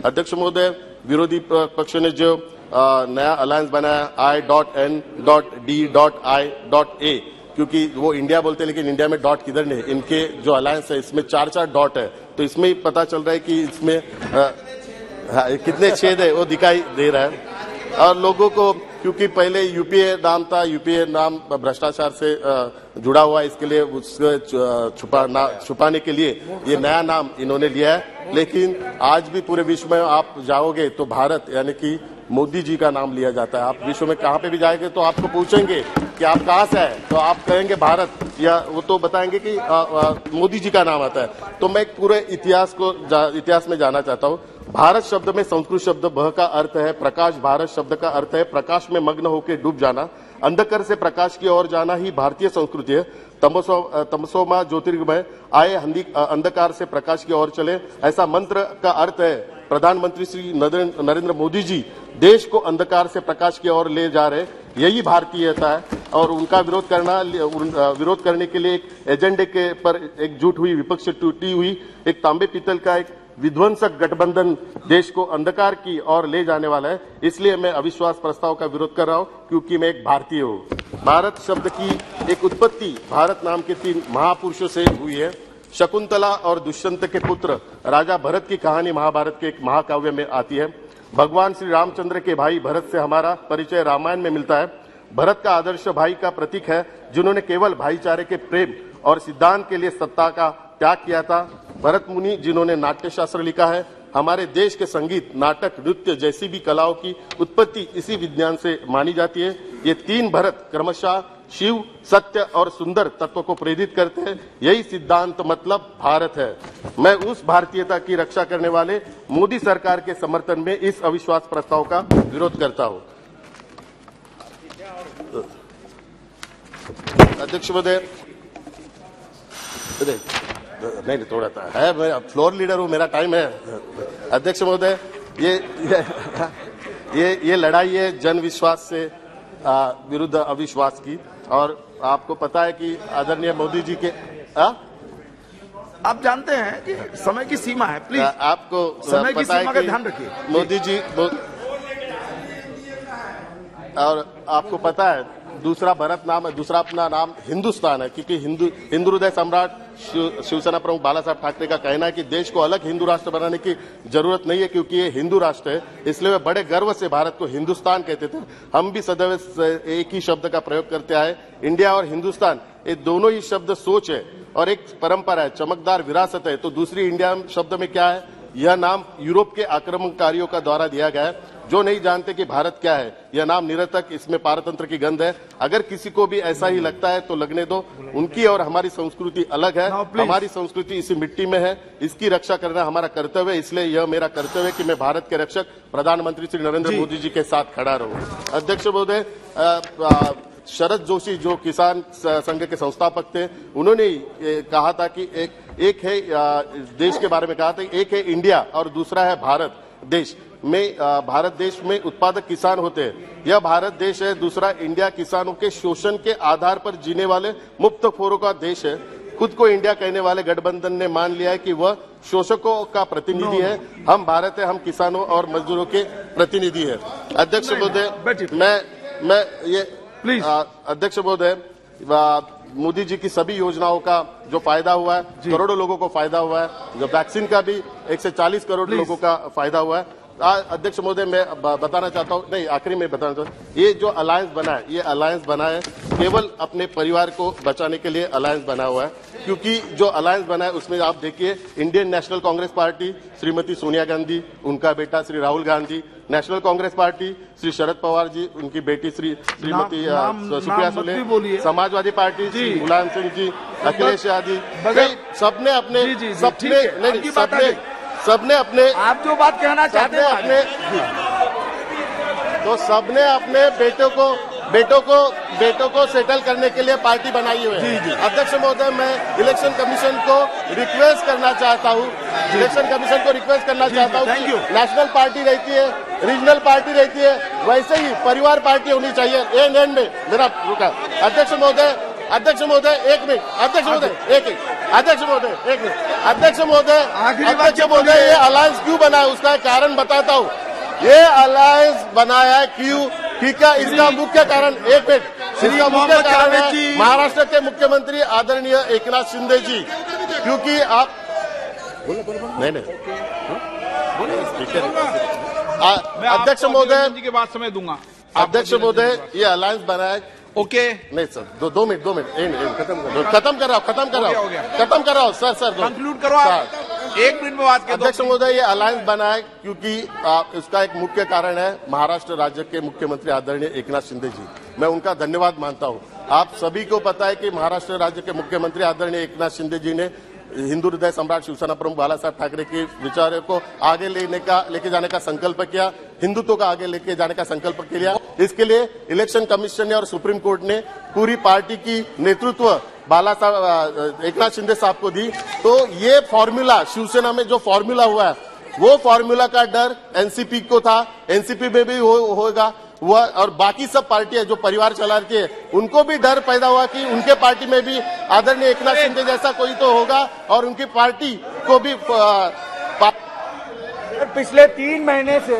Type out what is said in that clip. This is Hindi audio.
अध्यक्ष महोदय, विरोधी पक्ष ने जो नया अलायंस बनाया I.N.D.I.A, क्योंकि वो इंडिया बोलते हैं लेकिन इंडिया में डॉट किधर नहीं, इनके जो अलायंस है इसमें 4-4 डॉट है, तो इसमें ही पता चल रहा है कि इसमें कितने छेद है वो दिखाई दे रहा है। और लोगों को, क्योंकि पहले यूपीए नाम था, यूपीए नाम भ्रष्टाचार से जुड़ा हुआ है, इसके लिए उसको छुपाने के लिए ये नया नाम इन्होंने लिया है। लेकिन आज भी पूरे विश्व में आप जाओगे तो भारत यानी कि मोदी जी का नाम लिया जाता है। आप विश्व में कहाँ पे भी जाएंगे तो आपको पूछेंगे कि आप कहाँ से आए, तो आप कहेंगे भारत, या वो तो बताएंगे कि मोदी जी का नाम आता है। तो मैं पूरे इतिहास में जाना चाहता हूँ। भारत शब्द में संस्कृत शब्द भ का अर्थ है प्रकाश, भारत शब्द का अर्थ है प्रकाश में मग्न होकर डूब जाना, अंधकार से प्रकाश की ओर जाना ही भारतीय संस्कृति है। तमसोमा ज्योतिर्गमय आए, अंधकार से प्रकाश की ओर चले, ऐसा मंत्र का अर्थ है। प्रधानमंत्री श्री नरेंद्र मोदी जी देश को अंधकार से प्रकाश की ओर ले जा रहे, यही भारतीयता है। और उनका विरोध करने के लिए एक एजेंडे के पर एकजुट हुई विपक्ष टूटी हुई एक तांबे पीतल का एक विध्वंसक गठबंधन देश को अंधकार की ओर ले जाने वाला है। इसलिए मैं अविश्वास प्रस्ताव का विरोध कर रहा हूं, क्योंकि मैं एक भारतीय हूं। भारत शब्द की एक उत्पत्ति भारत नाम के 3 महापुरुषों से हुई है। शकुंतला और दुष्यंत के पुत्र राजा भरत की कहानी महाभारत के एक महाकाव्य में आती है। भगवान श्री रामचंद्र के भाई भरत से हमारा परिचय रामायण में मिलता है। भरत का आदर्श भाई का प्रतीक है, जिन्होंने केवल भाईचारे के प्रेम और सिद्धांत के लिए सत्ता का त्याग किया था। भरत मुनि, जिन्होंने नाट्य शास्त्र लिखा है। हमारे देश के संगीत, नाटक, नृत्य जैसी भी कलाओं की उत्पत्ति इसी विज्ञान से मानी जाती है। ये 3 भरत क्रमशः शिव, सत्य और सुंदर तत्व को प्रेरित करते हैं। यही सिद्धांत मतलब भारत है। मैं उस भारतीयता की रक्षा करने वाले मोदी सरकार के समर्थन में इस अविश्वास प्रस्ताव का विरोध करता हूं। अध्यक्ष महोदय, नहीं थोड़ा है, मैं फ्लोर लीडर हूं, मेरा टाइम है। अध्यक्ष महोदय, ये लड़ाई है जन विश्वास से विरुद्ध अविश्वास की, और आपको पता है कि आदरणीय मोदी जी के आप जानते हैं कि समय की सीमा है, प्लीज आपको समय की सीमा का ध्यान रखिए। मोदी जी और आपको पता है दूसरा भरत नाम है, दूसरा अपना नाम हिंदुस्तान है, क्योंकि हिंदू हृदय सम्राट शिवसेना प्रमुख बाला साहब ठाकरे का कहना है कि देश को अलग हिंदू राष्ट्र बनाने की जरूरत नहीं है, क्योंकि ये हिंदू राष्ट्र है। इसलिए वे बड़े गर्व से भारत को हिंदुस्तान कहते थे। हम भी सदैव एक ही शब्द का प्रयोग करते आए। इंडिया और हिंदुस्तान, ये दोनों ही शब्द सोच है और एक परंपरा है, चमकदार विरासत है। तो दूसरी इंडिया शब्द में क्या है? यह नाम यूरोप के आक्रमणकारियों का द्वारा दिया गया है, जो नहीं जानते कि भारत क्या है। यह नाम निरर्थक, इसमें पारतंत्र की गंध है। अगर किसी को भी ऐसा ही लगता है तो लगने दो। उनकी और हमारी संस्कृति अलग है। हमारी संस्कृति इसी मिट्टी में है, इसकी रक्षा करना हमारा कर्तव्य है। इसलिए यह मेरा कर्तव्य है कि मैं भारत के रक्षक प्रधानमंत्री श्री नरेंद्र मोदी जी के साथ खड़ा रहूं। अध्यक्ष महोदय, शरद जोशी जो किसान संघ के संस्थापक थे, उन्होंने कहा था कि एक है देश के बारे में कहा था, एक है इंडिया और दूसरा है भारत देश में। भारत देश में उत्पादक किसान होते हैं, यह भारत देश है। दूसरा इंडिया किसानों के शोषण के आधार पर जीने वाले मुफ्तखोरों का देश है। खुद को इंडिया कहने वाले गठबंधन ने मान लिया है कि वह शोषकों का प्रतिनिधि है। हम भारत है, हम किसानों और मजदूरों के प्रतिनिधि है। अध्यक्ष महोदय, मैं ये प्लीज अध्यक्ष महोदय, मोदी जी की सभी योजनाओं का जो फायदा हुआ है, करोड़ों लोगों को फायदा हुआ है। जो वैक्सीन का भी 140 करोड़ लोगों का फायदा हुआ है। अध्यक्ष महोदय, मैं बताना चाहता हूँ, नहीं आखिरी में बताना चाहता हूँ, ये जो अलायंस बना है, ये अलायंस बना है केवल अपने परिवार को बचाने के लिए अलायंस बना हुआ है। क्योंकि जो अलायंस बना है उसमें आप देखिए, Indian national Congress party Shrimati Sonia Gandhi, उनका बेटा श्री राहुल गांधी, नेशनल कांग्रेस पार्टी श्री शरद पवार जी, उनकी बेटी श्रीमती सुप्रिया सुले, समाजवादी पार्टी श्री मुलायम सिंह जी, अखिलेश यादव, सबने अपने आप जो बात कहना चाहते हैं तो सबने अपने बेटों को सेटल करने के लिए पार्टी बनाई हुई है। अध्यक्ष महोदय, मैं इलेक्शन कमीशन को रिक्वेस्ट करना चाहता हूँ कि नेशनल पार्टी रहती है, रीजनल पार्टी रहती है, वैसे ही परिवार पार्टी होनी चाहिए। एंड में मेरा रुका। अध्यक्ष महोदय, एक मिनट, अध्यक्ष महोदय, एक अध्यक्ष महोदय एक मिनट, अध्यक्ष महोदय ये अलायंस क्यों बना है उसका कारण बताता हूँ। ये अलायंस बनाया है क्यों, ठीक है, इसका मुख्य कारण एक मिनट, इसका मुख्य कारण है महाराष्ट्र के मुख्यमंत्री आदरणीय एकनाथ शिंदे जी, क्योंकि आप नहीं अध्यक्ष महोदय जी के बाद समय दूंगा। अध्यक्ष महोदय ये अलायंस बना है ओके नहीं सर, दो मिनट खत्म कर रहा हूँ सर कंक्लूड करो आप, 1 मिनट में बात कर। अध्यक्ष महोदय ये अलायंस बना है क्योंकि इसका एक मुख्य कारण है महाराष्ट्र राज्य के मुख्यमंत्री आदरणीय एकनाथ शिंदे जी। मैं उनका धन्यवाद मानता हूँ। आप सभी को पता है कि महाराष्ट्र राज्य के मुख्यमंत्री आदरणीय एकनाथ शिंदे जी ने हिंदू हृदय सम्राट शिवसेना प्रमुख बाला साहब ठाकरे के विचारों को आगे लेके जाने का संकल्प किया, हिंदुत्व को आगे लेके जाने का संकल्प किया। इसके लिए इलेक्शन कमीशन ने और सुप्रीम कोर्ट ने पूरी पार्टी की नेतृत्व बाला साहब एकनाथ शिंदे साहब को दी। तो ये फॉर्मूला शिवसेना में जो फॉर्मूला हुआ है वो फॉर्मूला का डर एनसीपी को था, एनसीपी में भी होगा हुआ, और बाकी सब पार्टियां जो परिवार चला रही है उनको भी डर पैदा हुआ कि उनके पार्टी में भी आदरणीय एकनाथ शिंदे जैसा कोई तो होगा और उनकी पार्टी को भी पिछले 3 महीने से